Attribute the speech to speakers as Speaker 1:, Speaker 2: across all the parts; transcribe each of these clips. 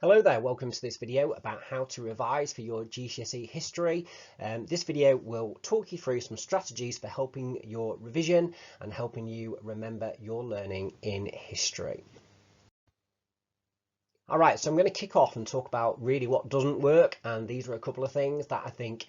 Speaker 1: Hello there, welcome to this video about how to revise for your GCSE History. This video will talk you through some strategies for helping your revision and helping you remember your learning in history. All right, so I'm going to kick off and talk about really what doesn't work, and these are a couple of things that I think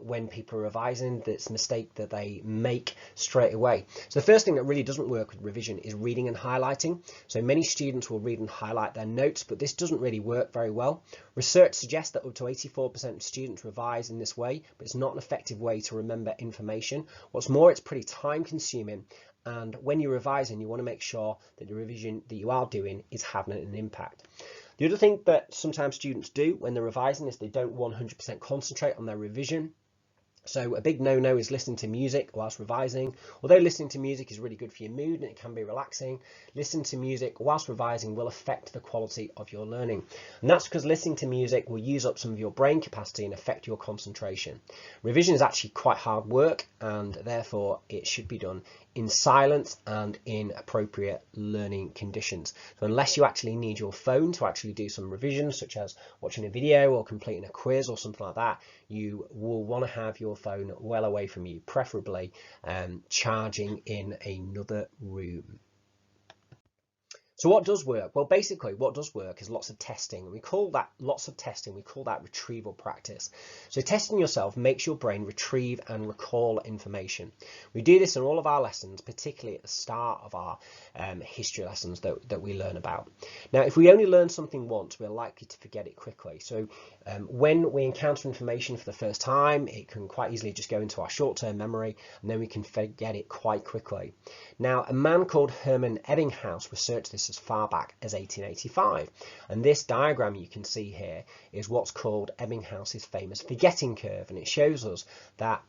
Speaker 1: when people are revising, that's a mistake that they make straight away. So the first thing that really doesn't work with revision is reading and highlighting. So many students will read and highlight their notes, but this doesn't really work very well. Research suggests that up to 84% of students revise in this way, but it's not an effective way to remember information. What's more, it's pretty time consuming. And when you're revising, you want to make sure that the revision that you are doing is having an impact. The other thing that sometimes students do when they're revising is they don't 100% concentrate on their revision. So a big no-no is listening to music whilst revising. Although listening to music is really good for your mood and it can be relaxing, listening to music whilst revising will affect the quality of your learning. And that's because listening to music will use up some of your brain capacity and affect your concentration. Revision is actually quite hard work, and therefore it should be done in silence and in appropriate learning conditions. So unless you actually need your phone to actually do some revisions, such as watching a video or completing a quiz or something like that, you will want to have your phone well away from you, preferably charging in another room. So what does work? Well, basically what does work is lots of testing. We call that retrieval practice. So testing yourself makes your brain retrieve and recall information. We do this in all of our lessons, particularly at the start of our history lessons that we learn about. Now, if we only learn something once, we're likely to forget it quickly. So when we encounter information for the first time, it can quite easily just go into our short-term memory, and then we can forget it quite quickly. Now, a man called Hermann Ebbinghaus researched this as far back as 1885, and this diagram you can see here is what's called Ebbinghaus's famous forgetting curve, and it shows us that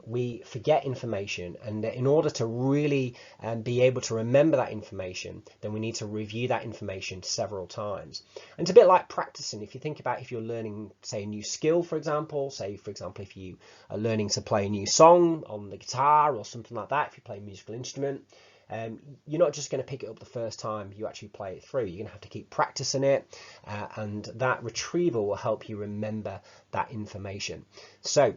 Speaker 1: we forget information, and in order to really be able to remember that information, then we need to review that information several times. And it's a bit like practicing. If you think about if you're learning, say, a new skill, for example, if you are learning to play a new song on the guitar or something like that, if you play a musical instrument, you're not just going to pick it up the first time you actually play it through. You're going to have to keep practicing it, and that retrieval will help you remember that information. So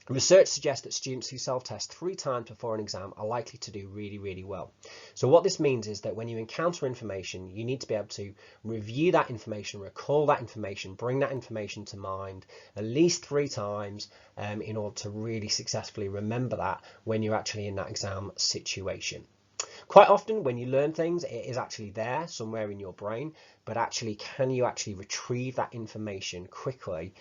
Speaker 1: research suggests that students who self-test 3 times before an exam are likely to do really, really well. So what this means is that when you encounter information, you need to be able to review that information, recall that information, bring that information to mind at least 3 times in order to really successfully remember that when you're actually in that exam situation. Quite often when you learn things, it is actually there somewhere in your brain, but actually can you actually retrieve that information quickly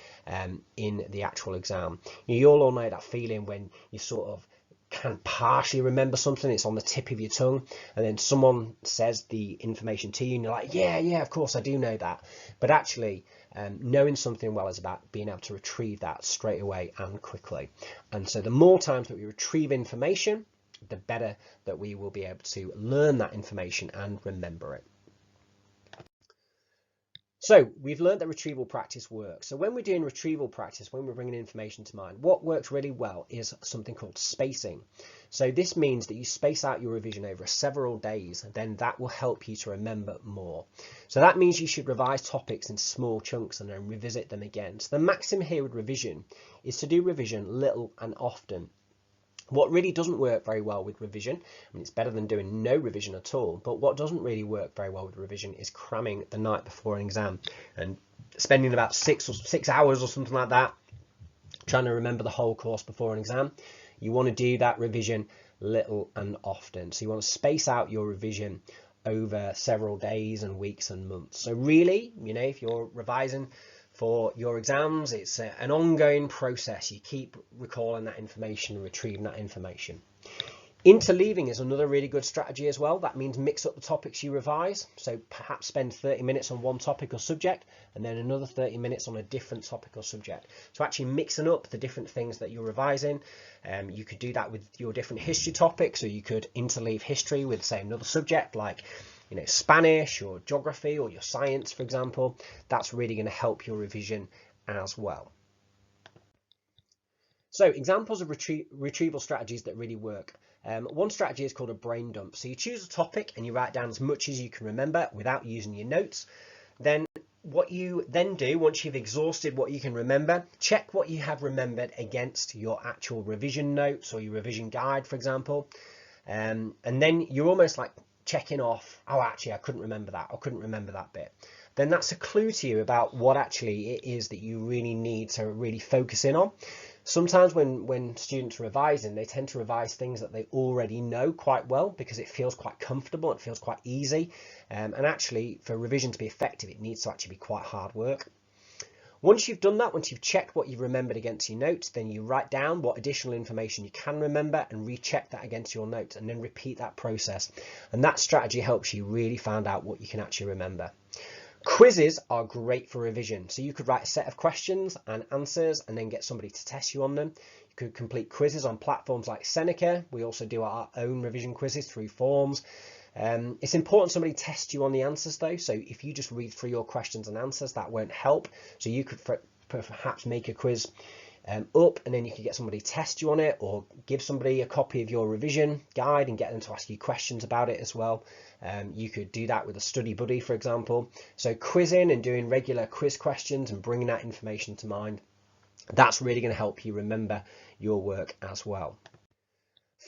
Speaker 1: in the actual exam? You all know that feeling when you sort of can partially remember something, it's on the tip of your tongue, and then someone says the information to you and you're like, yeah, of course I do know that. But actually knowing something well is about being able to retrieve that straight away and quickly. And so the more times that we retrieve information, the better that we will be able to learn that information and remember it. So we've learned that retrieval practice works. So when we're doing retrieval practice, when we're bringing information to mind, what works really well is something called spacing. So this means that you space out your revision over several days, and then that will help you to remember more. So that means you should revise topics in small chunks and then revisit them again. So the maxim here with revision is to do revision little and often. What really doesn't work very well with revision, I mean, it's better than doing no revision at all, but what doesn't really work very well with revision is cramming the night before an exam and spending about 6 hours or something like that trying to remember the whole course before an exam. You want to do that revision little and often. So you want to space out your revision over several days and weeks and months. So really, if you're revising for your exams, it's an ongoing process. You keep recalling that information and retrieving that information. Interleaving is another really good strategy as well. That means mix up the topics you revise. So perhaps spend 30 minutes on one topic or subject and then another 30 minutes on a different topic or subject. So actually mixing up the different things that you're revising. You could do that with your different history topics, or you could interleave history with, say, another subject like Spanish or geography or your science, for example. That's really going to help your revision as well. So examples of retrieval strategies that really work. One strategy is called a brain dump. So you choose a topic and you write down as much as you can remember without using your notes. Then what you then do, once you've exhausted what you can remember, check what you have remembered against your actual revision notes or your revision guide, for example. And then you're almost like checking off, oh, actually, I couldn't remember that, or couldn't remember that bit. Then that's a clue to you about what actually it is that you really need to really focus in on. Sometimes when students are revising, they tend to revise things that they already know quite well because it feels quite comfortable, it feels quite easy. And actually, for revision to be effective, it needs to actually be quite hard work. Once you've done that, once you've checked what you've remembered against your notes, then you write down what additional information you can remember and recheck that against your notes, and then repeat that process. And that strategy helps you really find out what you can actually remember. Quizzes are great for revision. So you could write a set of questions and answers and then get somebody to test you on them. You could complete quizzes on platforms like Seneca. We also do our own revision quizzes through forms. It's important somebody tests you on the answers though. So if you just read through your questions and answers, that won't help. So you could perhaps make a quiz up, and then you could get somebody to test you on it, or give somebody a copy of your revision guide and get them to ask you questions about it as well. You could do that with a study buddy, for example. So quizzing and doing regular quiz questions and bringing that information to mind, that's really going to help you remember your work as well.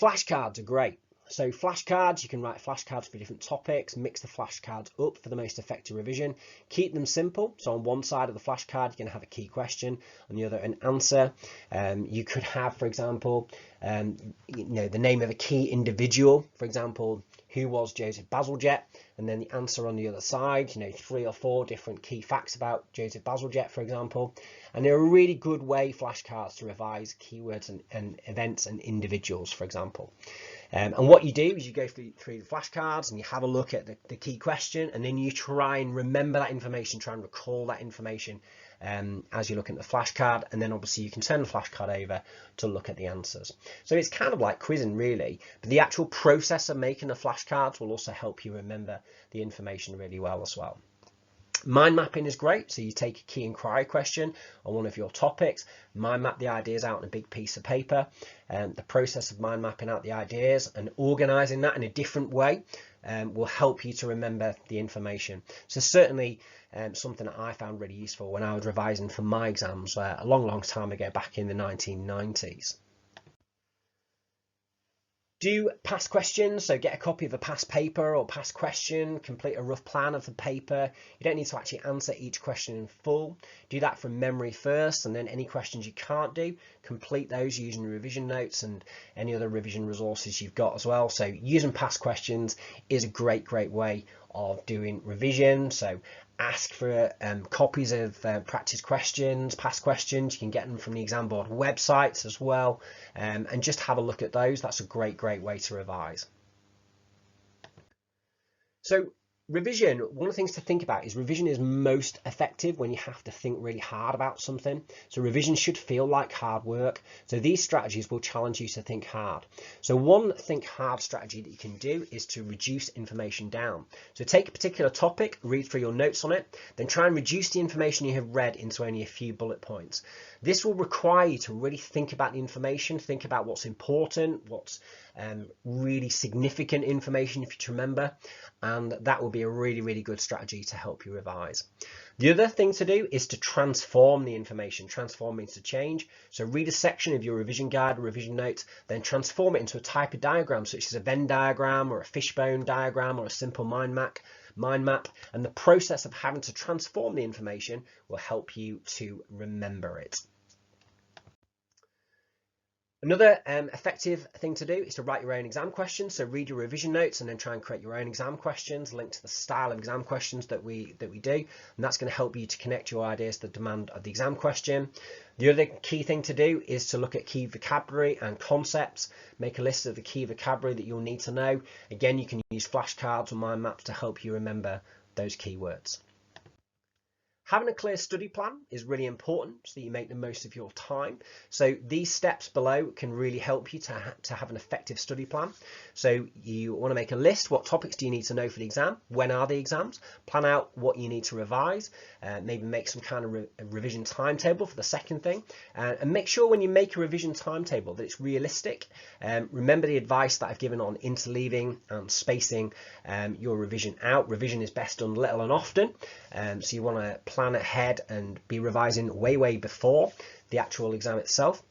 Speaker 1: Flashcards are great. So flashcards, you can write flashcards for different topics, mix the flashcards up for the most effective revision. Keep them simple. So on one side of the flashcard, you're going to have a key question, on the other an answer. You could have, for example, the name of a key individual, for example, who was Joseph Bazalgette, and then the answer on the other side, 3 or 4 different key facts about Joseph Bazalgette, for example. And they're a really good way, flashcards, to revise keywords and events and individuals, for example. And what you do is you go through the flashcards and you have a look at the key question, and then you try and remember that information, try and recall that information as you look at the flashcard, and then obviously you can turn the flashcard over to look at the answers. So it's kind of like quizzing really, but the actual process of making the flashcards will also help you remember the information really well as well. Mind mapping is great. So you take a key inquiry question on one of your topics, mind map the ideas out on a big piece of paper, and the process of mind mapping out the ideas and organizing that in a different way will help you to remember the information. So certainly something that I found really useful when I was revising for my exams a long time ago, back in the 1990s. Do past questions, so get a copy of a past paper or past question, complete a rough plan of the paper. You don't need to actually answer each question in full. Do that from memory first, and then any questions you can't do, complete those using your revision notes and any other revision resources you've got as well. So using past questions is a great way of doing revision. So ask for copies of practice questions, past questions. You can get them from the exam board websites as well, and just have a look at those. That's a great way to revise. So revision, one of the things to think about is revision is most effective when you have to think really hard about something. So revision should feel like hard work. So these strategies will challenge you to think hard. So one think hard strategy that you can do is to reduce information down. So take a particular topic, read through your notes on it, then try and reduce the information you have read into only a few bullet points. This will require you to really think about the information, think about what's important, what's really significant information if you to remember, and that will be a really good strategy to help you revise. The other thing to do is to transform the information. Transform means to change. So read a section of your revision guide or revision notes, then transform it into a type of diagram, such as a Venn diagram or a fishbone diagram or a simple mind map. And the process of having to transform the information will help you to remember it. Another effective thing to do is to write your own exam questions. So read your revision notes and then try and create your own exam questions linked to the style of exam questions that we do. And that's going to help you to connect your ideas to the demand of the exam question. The other key thing to do is to look at key vocabulary and concepts. Make a list of the key vocabulary that you'll need to know. Again, you can use flashcards or mind maps to help you remember those keywords. Having a clear study plan is really important so that you make the most of your time. So these steps below can really help you to have an effective study plan. So you want to make a list. What topics do you need to know for the exam? When are the exams? Plan out what you need to revise. Maybe make some kind of revision timetable for the second thing. And make sure when you make a revision timetable that it's realistic. Remember the advice that I've given on interleaving and spacing your revision out. Revision is best done little and often. So you want to plan ahead and be revising way before the actual exam itself.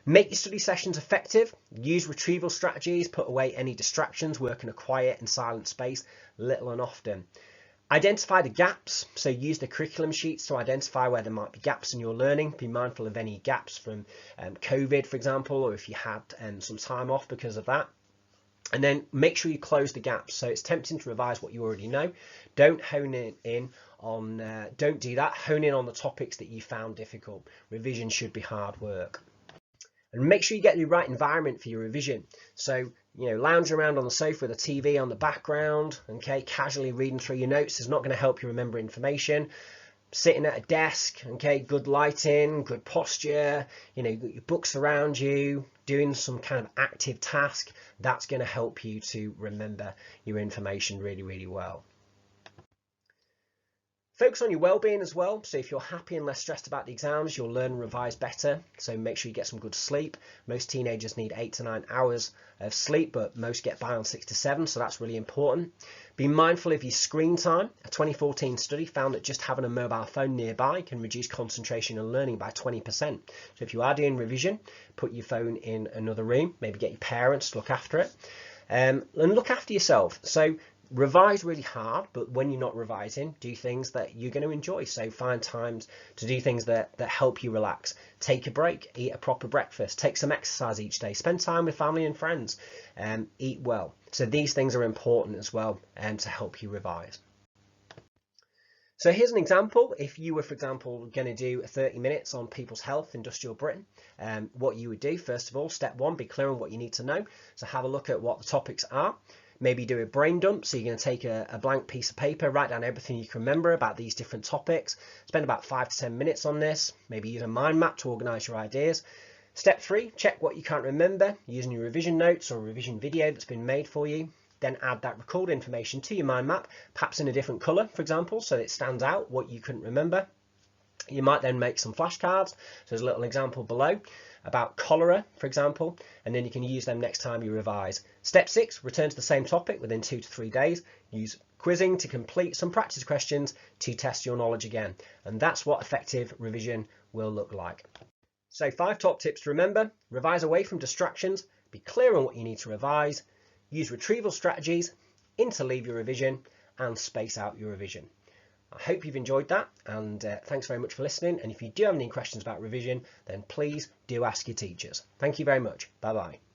Speaker 1: Make your study sessions effective. Use retrieval strategies. Put away any distractions. Work in a quiet and silent space little and often. Identify the gaps. So use the curriculum sheets to identify where there might be gaps in your learning. Be mindful of any gaps from COVID, for example, or if you had some time off because of that. And then make sure you close the gaps. So it's tempting to revise what you already know. Don't hone in on, don't do that. Hone in on the topics that you found difficult. Revision should be hard work. And make sure you get the right environment for your revision. So, lounge around on the sofa with a TV on the background, okay, casually reading through your notes is not going to help you remember information. Sitting at a desk, okay, good lighting, good posture, your books around you, doing some kind of active task, that's going to help you to remember your information really well. Focus on your well-being as well. So if you're happy and less stressed about the exams, you'll learn and revise better. So make sure you get some good sleep. Most teenagers need 8 to 9 hours of sleep, but most get by on 6 to 7. So that's really important. Be mindful of your screen time. A 2014 study found that just having a mobile phone nearby can reduce concentration and learning by 20%. So if you are doing revision, put your phone in another room, maybe get your parents to look after it, and look after yourself. So revise really hard, but when you're not revising, do things that you're going to enjoy. So find times to do things that help you relax. Take a break, eat a proper breakfast, take some exercise each day, spend time with family and friends, eat well. So these things are important as well to help you revise. So here's an example. If you were, for example, going to do 30 minutes on people's health, industrial Britain, what you would do, first of all, step 1, be clear on what you need to know. So have a look at what the topics are. Maybe do a brain dump. So you're going to take a blank piece of paper, write down everything you can remember about these different topics. Spend about 5 to 10 minutes on this. Maybe use a mind map to organise your ideas. Step 3, check what you can't remember using your revision notes or revision video that's been made for you. Then add that recorded information to your mind map, perhaps in a different colour, for example, so it stands out what you couldn't remember. You might then make some flashcards. So there's a little example below about cholera, for example, and then you can use them next time you revise. Step 6, return to the same topic within 2 to 3 days. Use quizzing to complete some practice questions to test your knowledge again. And that's what effective revision will look like. So 5 top tips to remember: revise away from distractions, be clear on what you need to revise, use retrieval strategies, interleave your revision, and space out your revision. I hope you've enjoyed that, and thanks very much for listening. And if you do have any questions about revision, then please do ask your teachers. Thank you very much. Bye bye.